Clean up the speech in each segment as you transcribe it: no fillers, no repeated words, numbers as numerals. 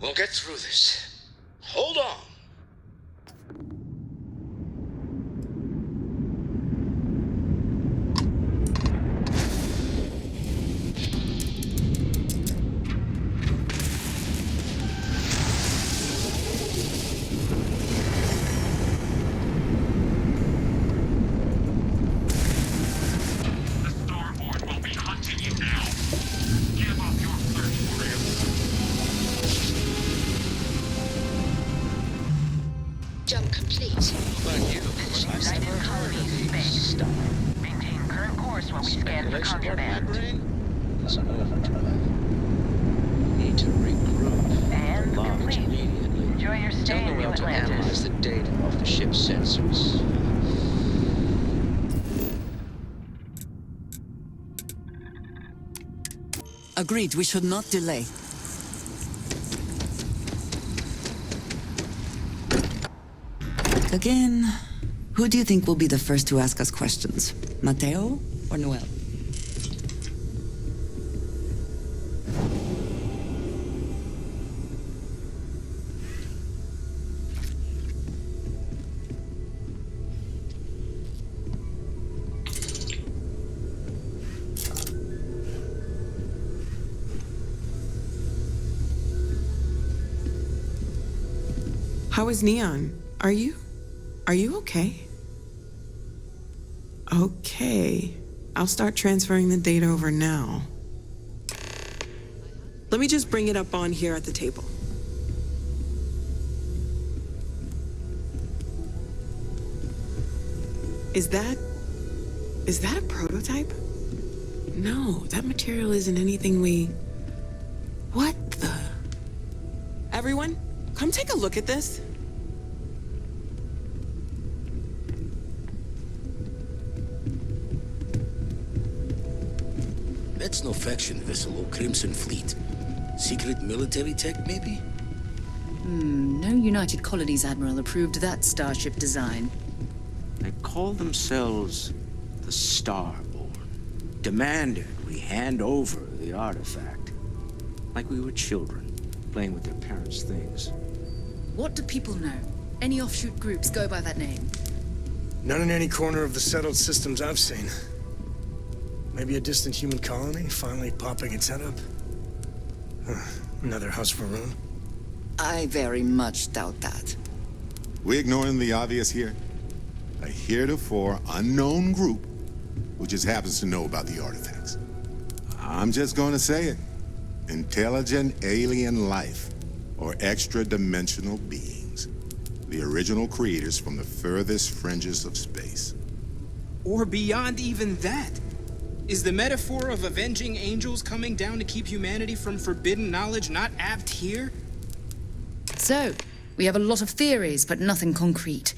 We'll get through this. Hold on. Jump complete. Thank you. United Colony space. Maintain current course while we scan for contraband. Listen over to that. Need to regroup. And Launch complete. immediately. Enjoy your stay Tell in New Noel to Atlantis. analyze the data off the ship's sensors. Agreed, we should not delay. Again, who do you think will be the first to ask us questions? Mateo or Noel? How is Neon? Are you okay? Okay. I'll start transferring the data over now. Let me just bring it up on here at the table. Is that a prototype? No, that material isn't anything we... What the... Everyone, come take a look at this. That's no faction vessel or Crimson Fleet. Secret military tech, maybe? No United Colonies Admiral approved that starship design. They call themselves the Starborn. Demanded we hand over the artifact. Like we were children, playing with their parents' things. What do people know? Any offshoot groups go by that name? None in any corner of the settled systems I've seen. Maybe a distant human colony finally popping its head up? Another house Va'ruun? I very much doubt that. We ignoring the obvious here? A heretofore unknown group who just happens to know about the artifacts. I'm just gonna say it. Intelligent alien life, or extra-dimensional beings. The original creators from the furthest fringes of space. Or beyond even that. Is the metaphor of avenging angels coming down to keep humanity from forbidden knowledge not apt here? So, we have a lot of theories, but nothing concrete.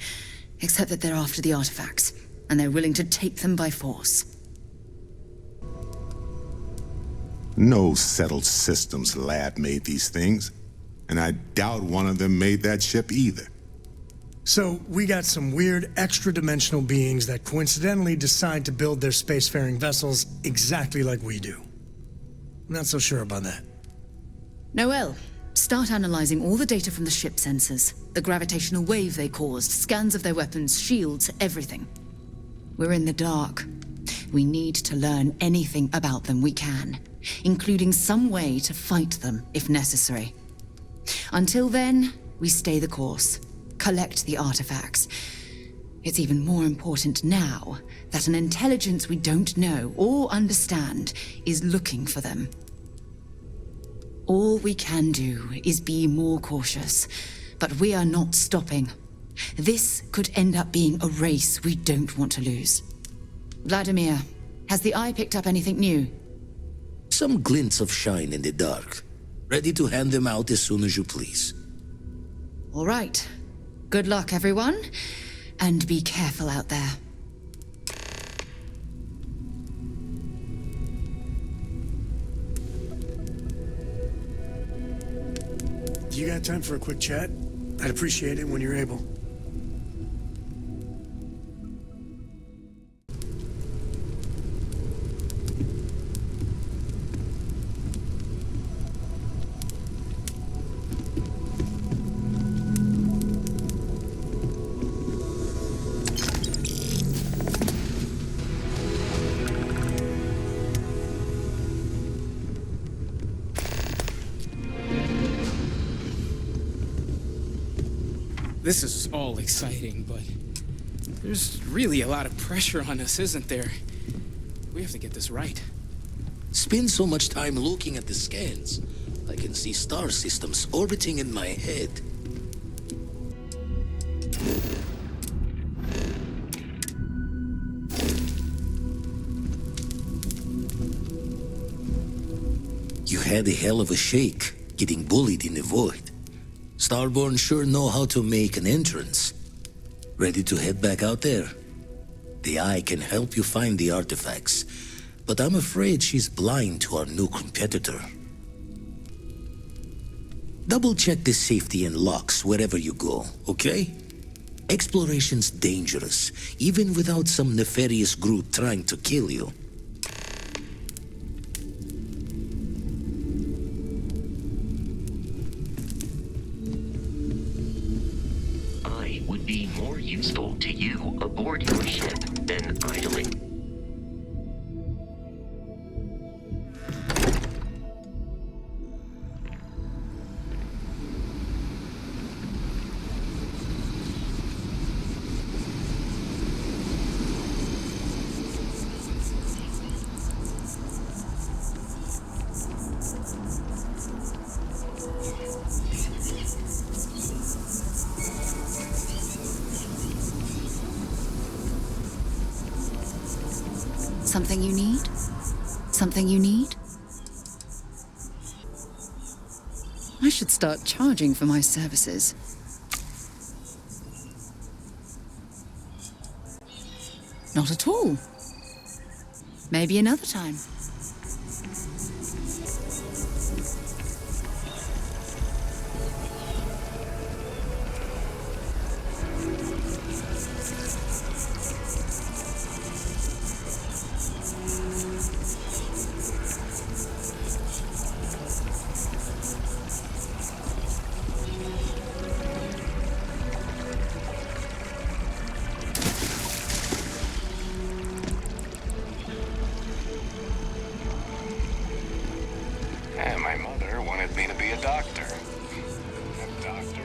Except that they're after the artifacts, and they're willing to take them by force. No settled systems lab made these things, and I doubt one of them made that ship either. So, we got some weird extra-dimensional beings that coincidentally decide to build their spacefaring vessels exactly like we do. Not so sure about that. Noel, start analyzing all the data from the ship sensors. The gravitational wave they caused, scans of their weapons, shields, everything. We're in the dark. We need to learn anything about them we can, including some way to fight them if necessary. Until then, we stay the course. Collect the artifacts. It's even more important now that an intelligence we don't know or understand is looking for them. All we can do is be more cautious, but we are not stopping. This could end up being a race we don't want to lose. Vladimir, has the Eye picked up anything new? Some glints of shine in the dark. Ready to hand them out as soon as you please. All right. Good luck, everyone, and be careful out there. Do you got time for a quick chat? I'd appreciate it when you're able. This is all exciting, but there's really a lot of pressure on us, isn't there? We have to get this right. Spend so much time looking at the scans. I can see star systems orbiting in my head. You had a hell of a shake, getting bullied in the void. Starborn sure know how to make an entrance. Ready to head back out there? The Eye can help you find the artifacts, but I'm afraid she's blind to our new competitor. Double-check the safety and locks wherever you go, okay? Exploration's dangerous, even without some nefarious group trying to kill you. I would be more useful to you aboard your ship than idling. Something you need? Something you need? I should start charging for my services. Not at all. Maybe another time. My mother wanted me to be a doctor. A doctor?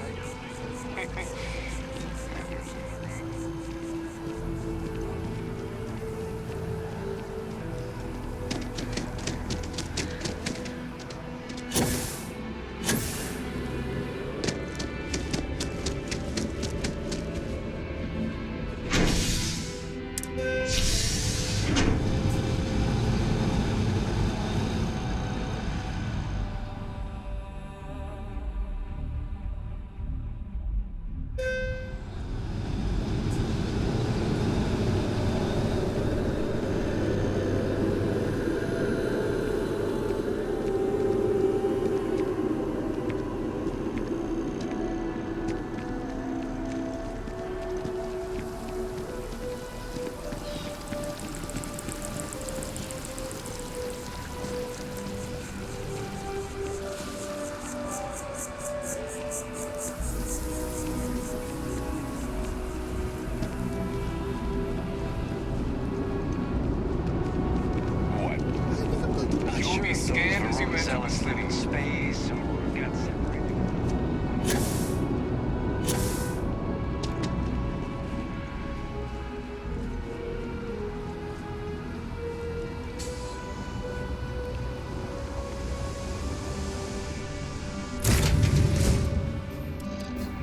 Zealots live in space or got separated.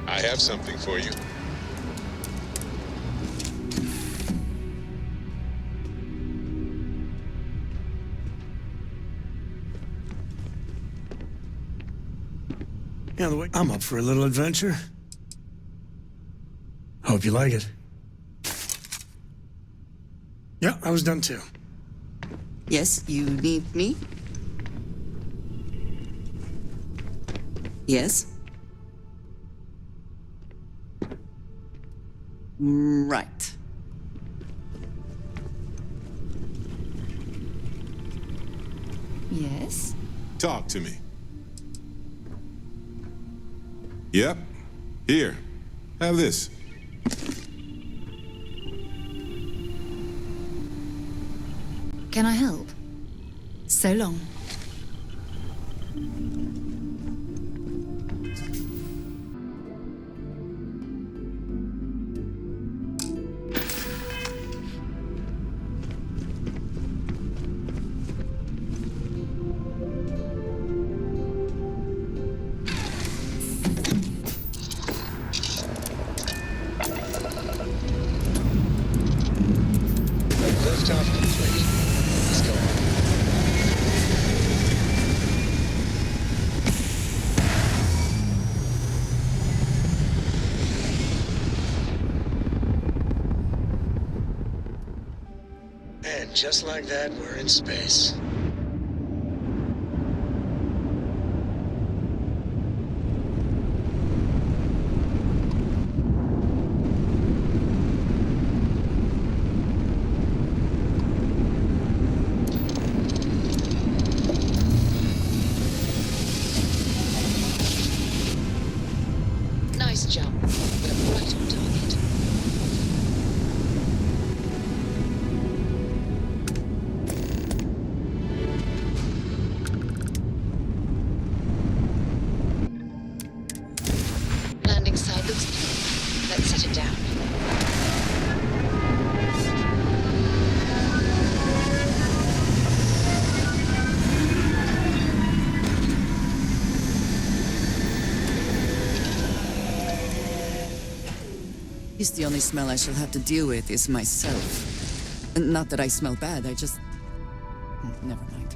I have something for you. Yeah, the way I'm up for a little adventure. Hope you like it. Yeah, I was done too. Yes, you need me? Yes? Right. Yes? Talk to me. Yep. Here. Have this. Can I help? So long. Just like that, we're in space. Nice jump, but right on target. Landing side looks good. Let's set it down. At least the only smell I shall have to deal with is myself. Not that I smell bad, I just... Never mind.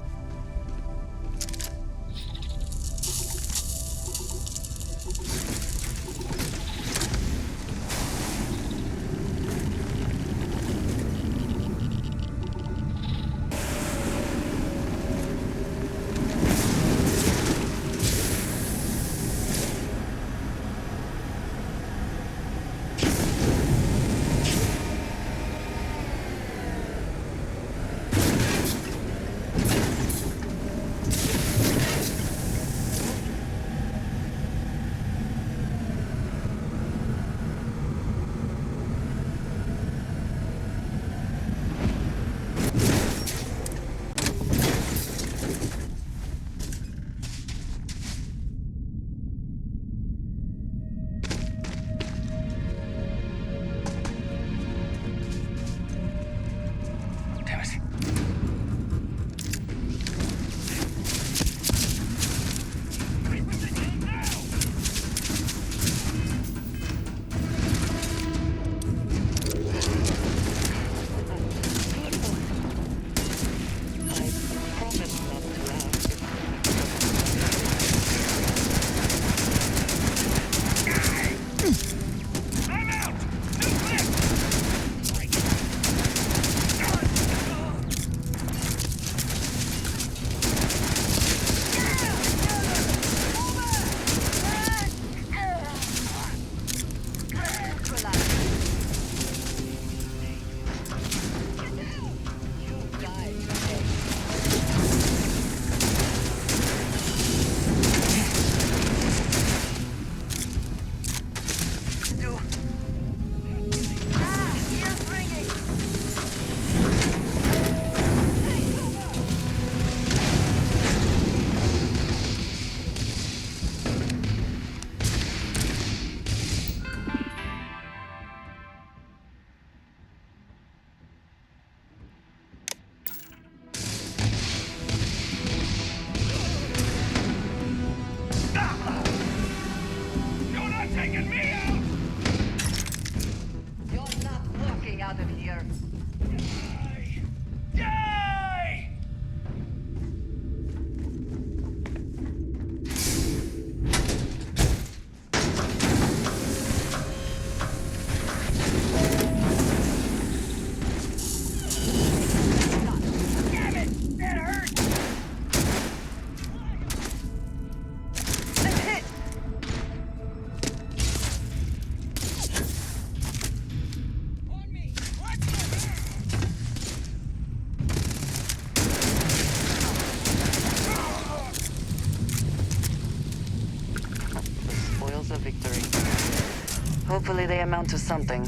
Hopefully they amount to something.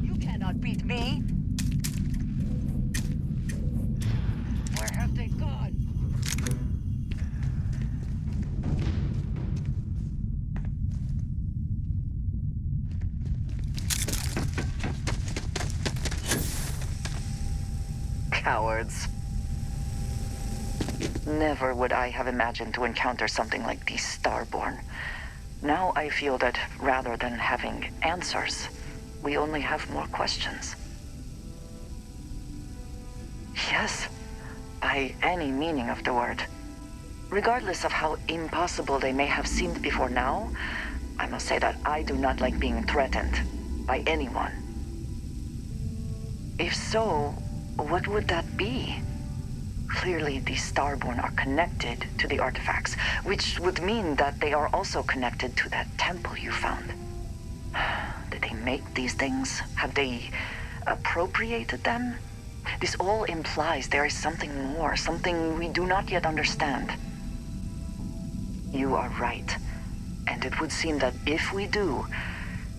You cannot beat me! Where have they gone? Cowards. Never would I have imagined to encounter something like these Starborn. Now I feel that rather than having answers, we only have more questions. Yes, by any meaning of the word. Regardless of how impossible they may have seemed before now, I must say that I do not like being threatened by anyone. If so, What would that be? Clearly, the Starborn are connected to the artifacts, which would mean that they are also connected to that temple you found. Did they make these things? Have they appropriated them? This all implies there is something more, something we do not yet understand. You are right. And it would seem that if we do,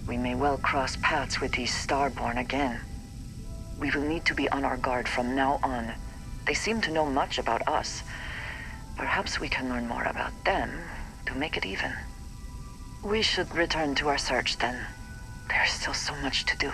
we may well cross paths with these Starborn again. We will need to be on our guard from now on. They seem to know much about us. Perhaps we can learn more about them to make it even. We should return to our search then. There's still so much to do.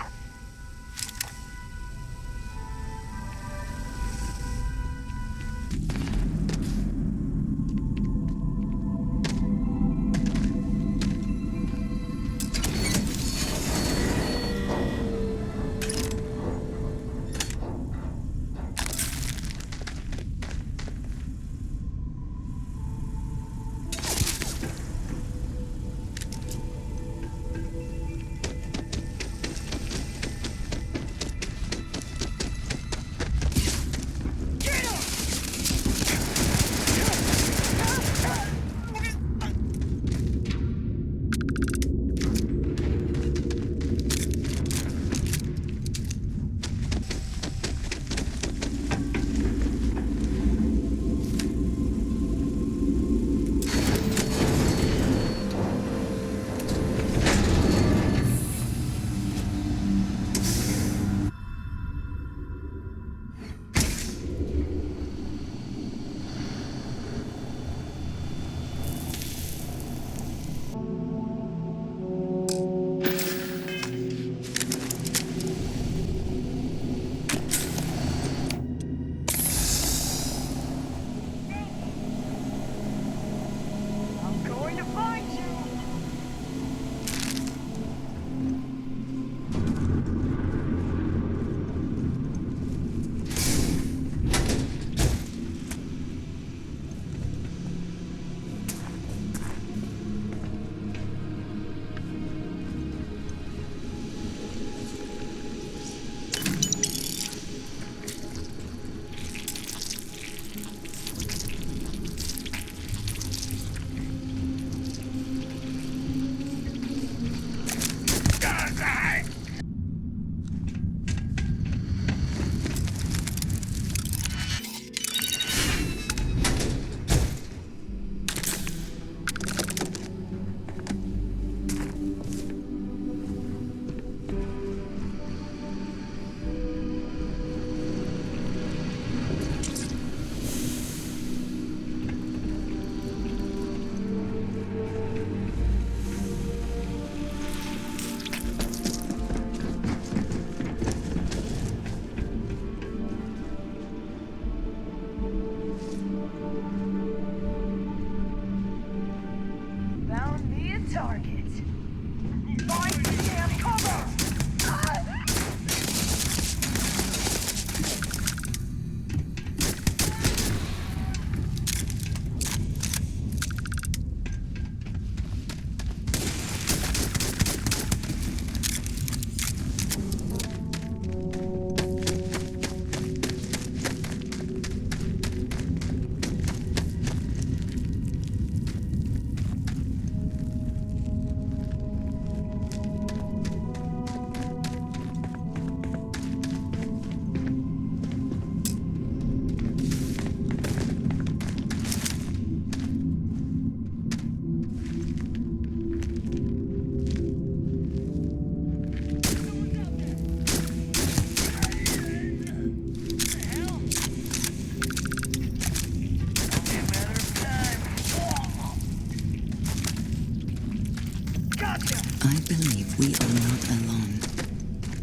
I believe we are not alone.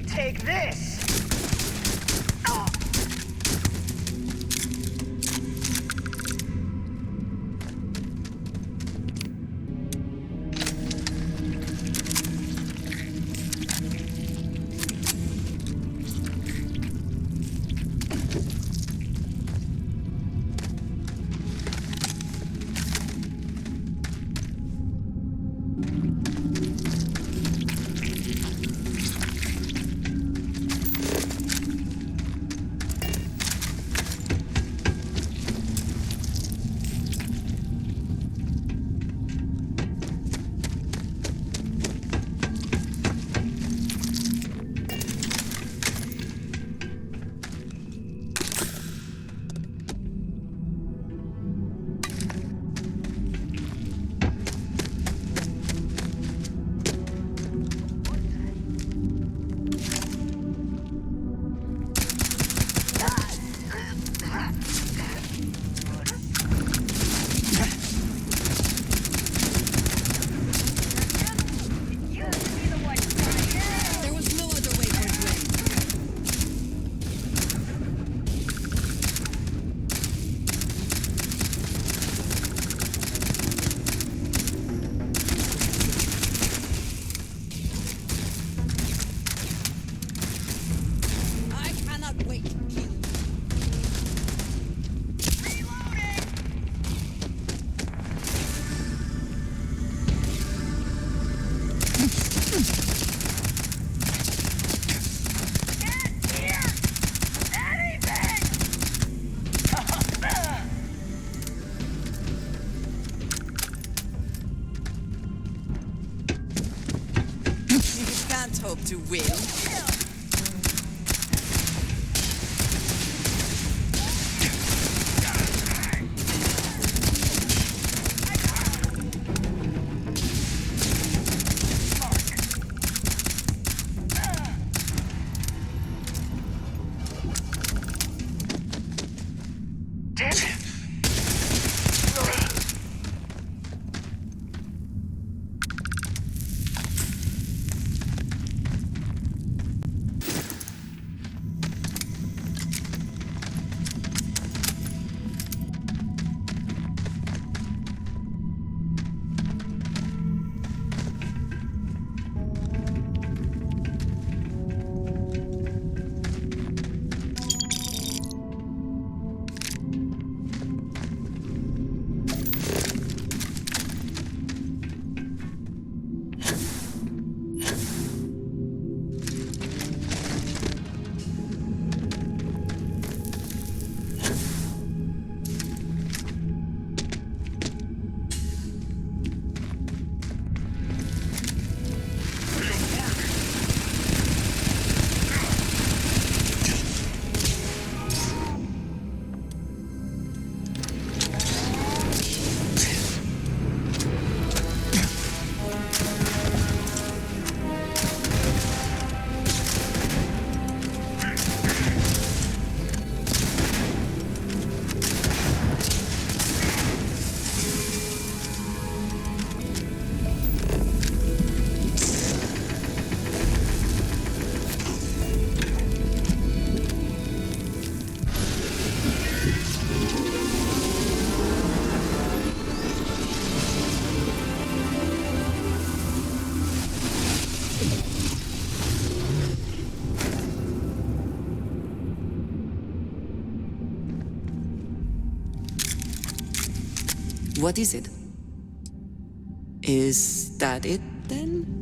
Take this! You can't hope to win. What is it? Is that it, then?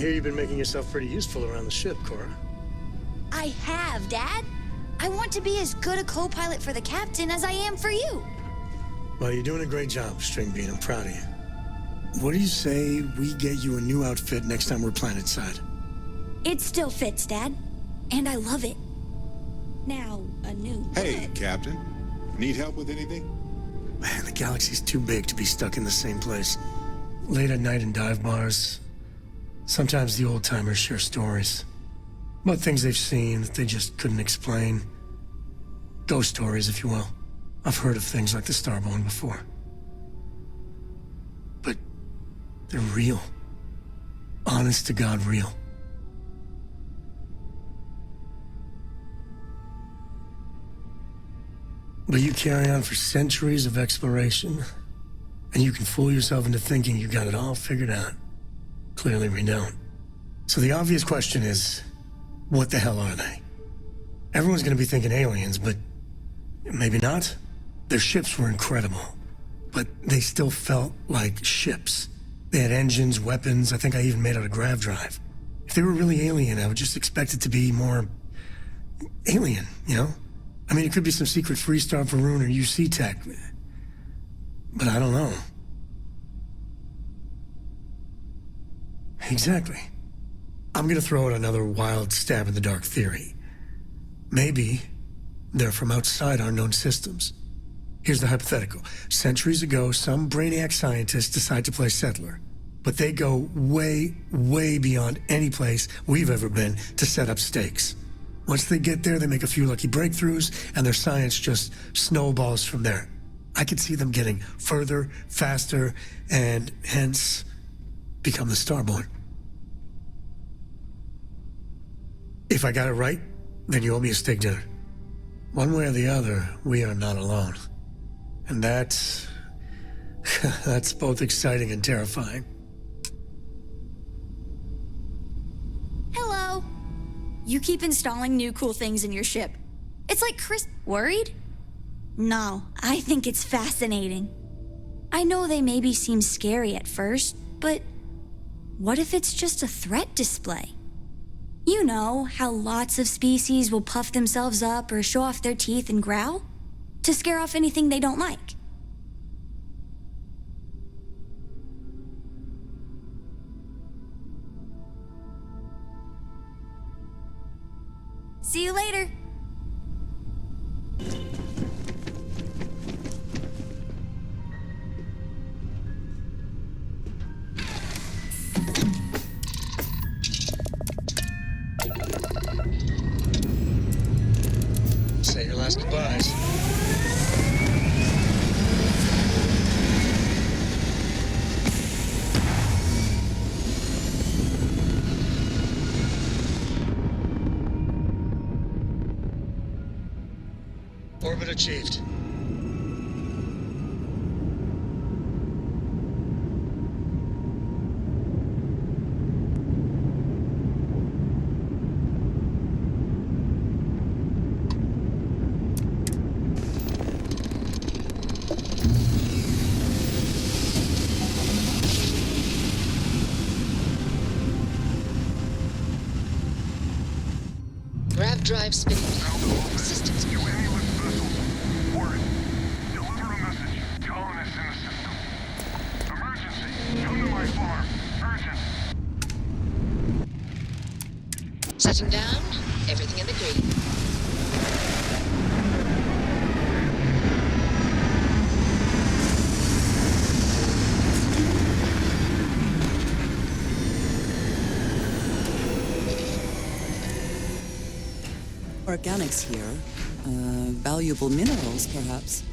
hear you've been making yourself pretty useful around the ship, Cora. I have, Dad. I want to be as good a co-pilot for the captain as I am for you. Well, you're doing a great job, String Bean. I'm proud of you. What do you say we get you a new outfit next time we're planetside? It still fits, Dad. And I love it. Now, a new... Hey, Captain. Need help with anything? Man, the galaxy's too big to be stuck in the same place. Late at night in dive bars, sometimes the old-timers share stories about things they've seen that they just couldn't explain. Ghost stories, if you will. I've heard of things like the Starborn before. But they're real. Honest to God, real. But you carry on for centuries of exploration, and you can fool yourself into thinking you got it all figured out. Clearly we don't. So the obvious question is, what the hell are they? Everyone's gonna be thinking aliens, but maybe not. Their ships were incredible, but they still felt like ships. They had engines, weapons, I think I even made out a grav drive. If they were really alien, I would just expect it to be more... alien, you know? I mean, it could be some secret Freestar, Va'ruun, or UC tech. But I don't know. Exactly. I'm gonna throw out another wild stab-in-the-dark theory. Maybe they're from outside our known systems. Here's the hypothetical. Centuries ago, some brainiac scientists decide to play settler. But they go way, way beyond any place we've ever been to set up stakes. Once they get there, they make a few lucky breakthroughs, and their science just snowballs from there. I could see them getting further, faster, and hence become the Starborn. If I got it right, then you owe me a steak dinner. One way or the other, we are not alone. And that's both exciting and terrifying. Hello. You keep installing new cool things in your ship. It's like Chris... Worried? No, I think it's fascinating. I know they maybe seem scary at first, but what if it's just a threat display? You know how lots of species will puff themselves up or show off their teeth and growl to scare off anything they don't like. See you later. Say your last goodbyes. Orbit achieved. Grav drive spinning. Systems. Setting down, everything in the green. Organics here. Valuable minerals, perhaps.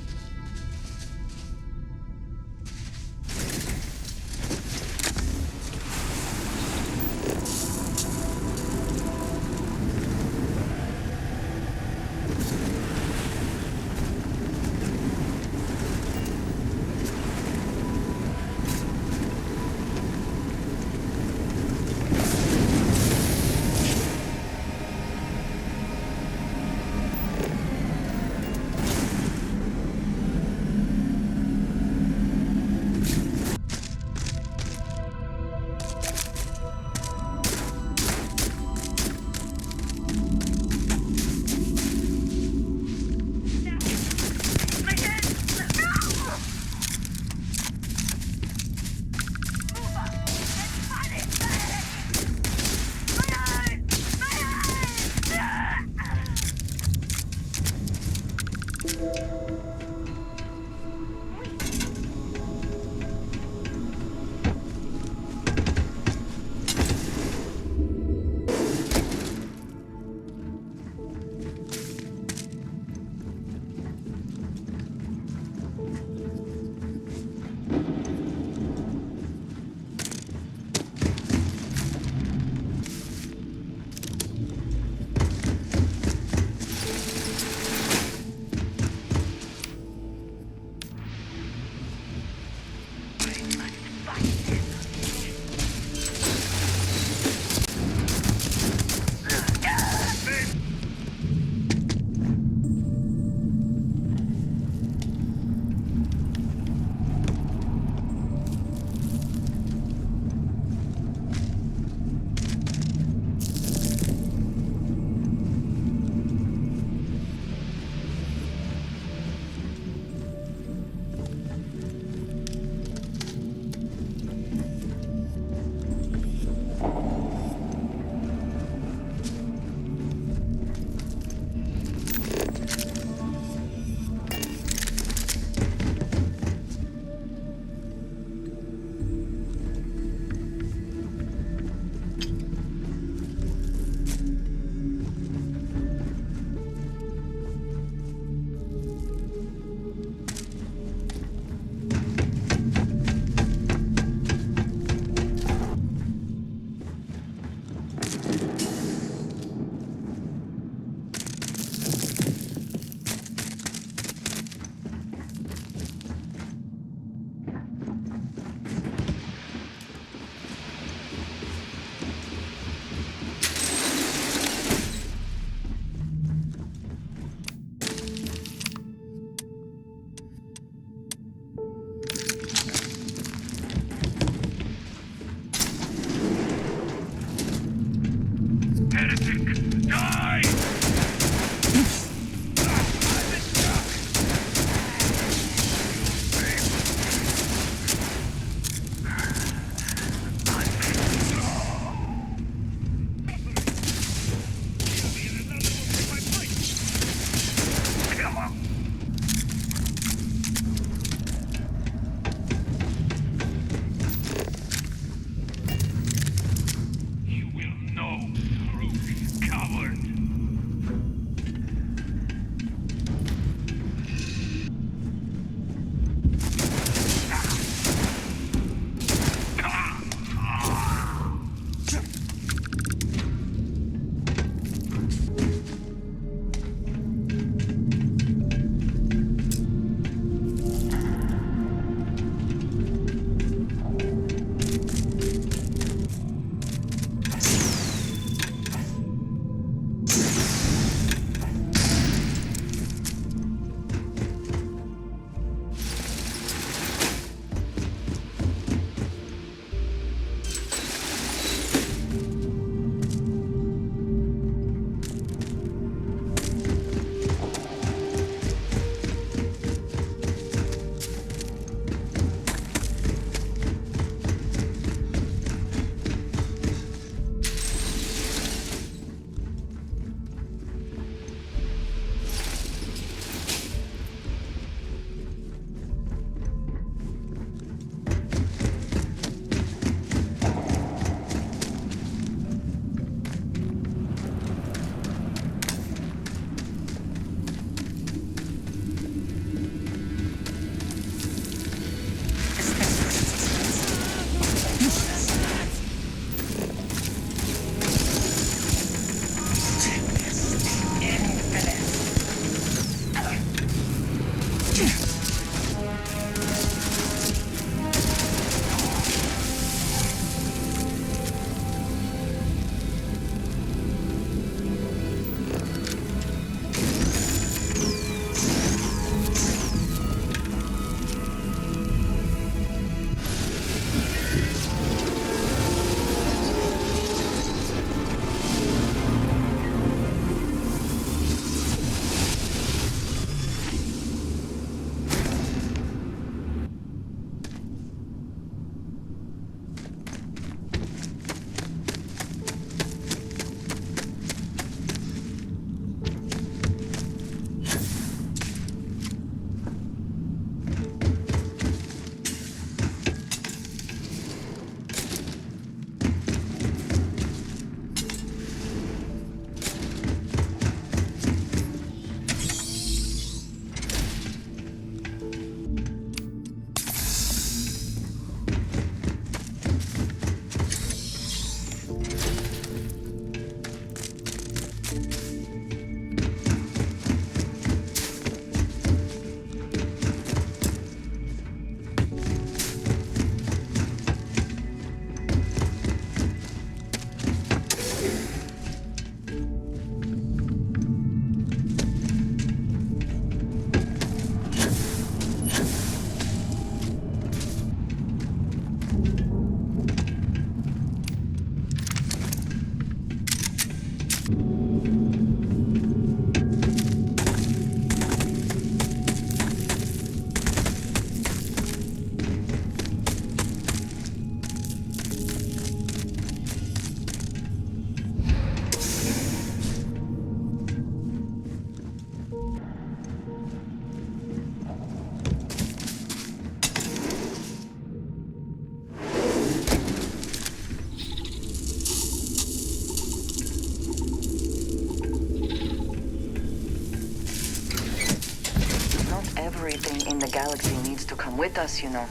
Everything in the galaxy needs to come with us, you know.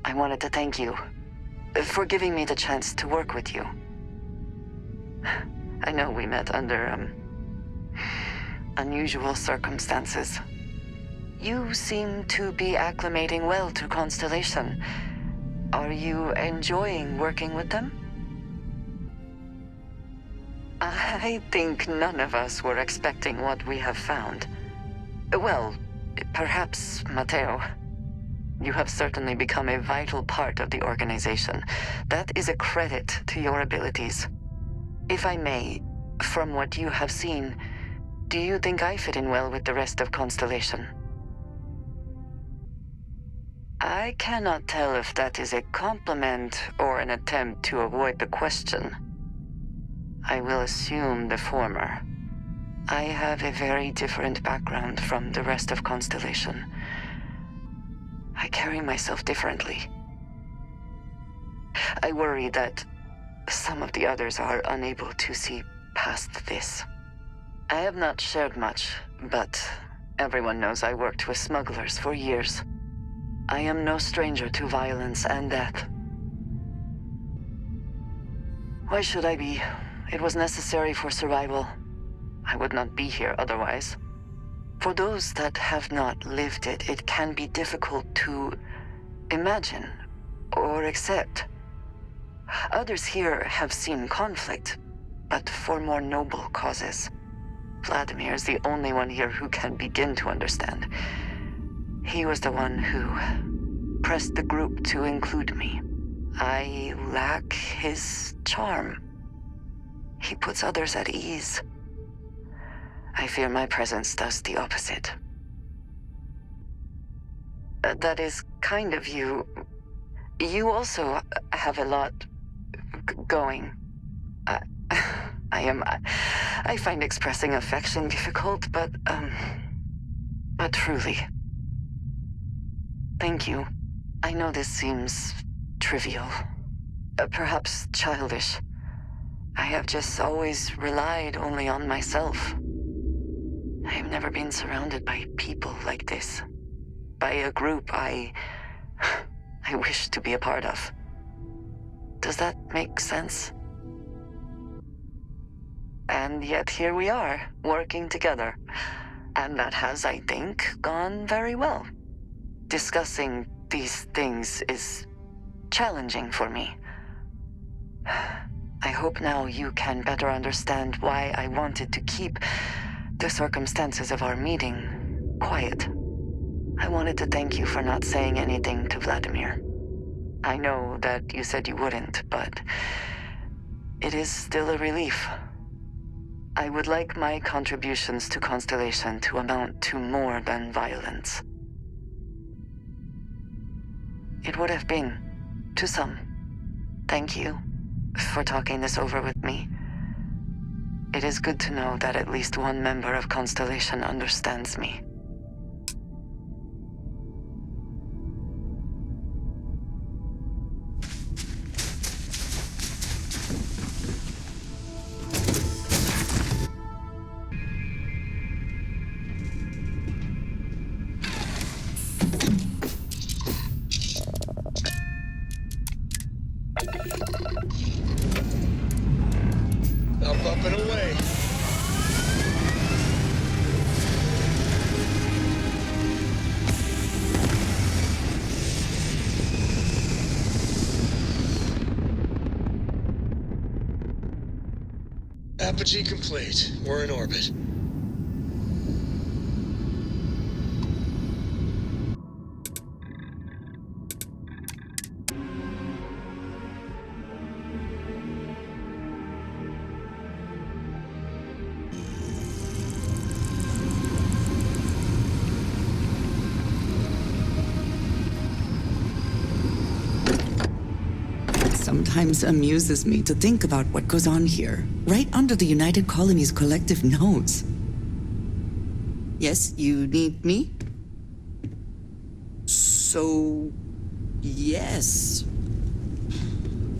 I wanted to thank you for giving me the chance to work with you. I know we met under, unusual circumstances. You seem to be acclimating well to Constellation. Are you enjoying working with them? I think none of us were expecting what we have found. Well, perhaps Matteo. You have certainly become a vital part of the organization. That is a credit to your abilities. If I may, from what you have seen, do you think I fit in well with the rest of Constellation? I cannot tell if that is a compliment or an attempt to avoid the question. I will assume the former. I have a very different background from the rest of Constellation. I carry myself differently. I worry that some of the others are unable to see past this. I have not shared much, but everyone knows I worked with smugglers for years. I am no stranger to violence and death. Why should I be? It was necessary for survival. I would not be here otherwise. For those that have not lived it, it can be difficult to imagine or accept. Others here have seen conflict, but for more noble causes. Vladimir is the only one here who can begin to understand. He was the one who pressed the group to include me. I lack his charm. He puts others at ease. I fear my presence does the opposite. That is kind of you. You also have a lot going. I find expressing affection difficult, but truly. Thank you. I know this seems trivial, perhaps childish. I have just always relied only on myself. I have never been surrounded by people like this. By a group I wish to be a part of. Does that make sense? And yet here we are, working together. And that has, I think, gone very well. Discussing these things is challenging for me. I hope now you can better understand why I wanted to keep the circumstances of our meeting quiet. I wanted to thank you for not saying anything to Vladimir. I know that you said you wouldn't, but it is still a relief. I would like my contributions to Constellation to amount to more than violence. It would have been, to some. Thank you for talking this over with me. It is good to know that at least one member of Constellation understands me. Up and away. Apogee complete. We're in orbit. Sometimes amuses me to think about what goes on here, right under the United Colony's collective nose. Yes, you need me? So, yes.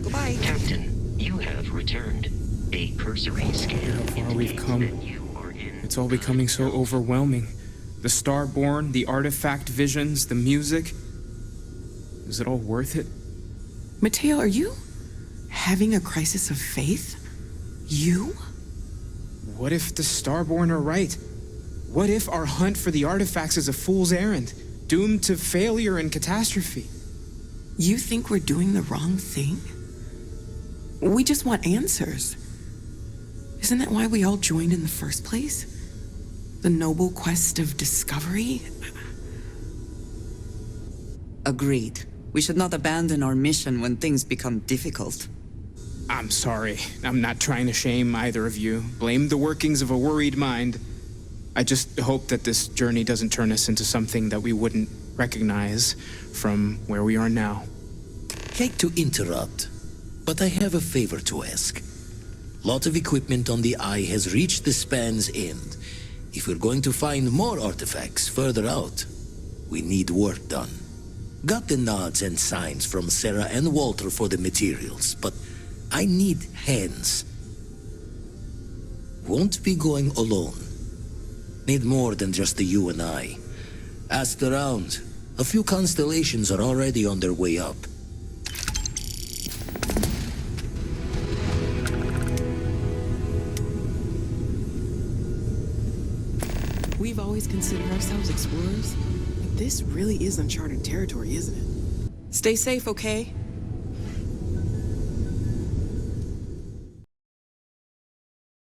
Goodbye. Captain, you have returned. A cursory scan How far we've come. It's all becoming so overwhelming. The Starborn, the artifact visions, the music. Is it all worth it? Mateo, are you having a crisis of faith? You? What if the Starborn are right? What if our hunt for the artifacts is a fool's errand, doomed to failure and catastrophe? You think we're doing the wrong thing? We just want answers. Isn't that why we all joined in the first place? The noble quest of discovery? Agreed. We should not abandon our mission when things become difficult. I'm sorry. I'm not trying to shame either of you. Blame the workings of a worried mind. I just hope that this journey doesn't turn us into something that we wouldn't recognize from where we are now. Hate to interrupt, but I have a favor to ask. Lot of equipment on the Eye has reached the span's end. If we're going to find more artifacts further out, we need work done. Got the nods and signs from Sarah and Walter for the materials, but I need hands. Won't be going alone. Need more than just the you and I. Asked around. A few constellations are already on their way up. We've always considered ourselves explorers, but this really is uncharted territory, isn't it? Stay safe, okay?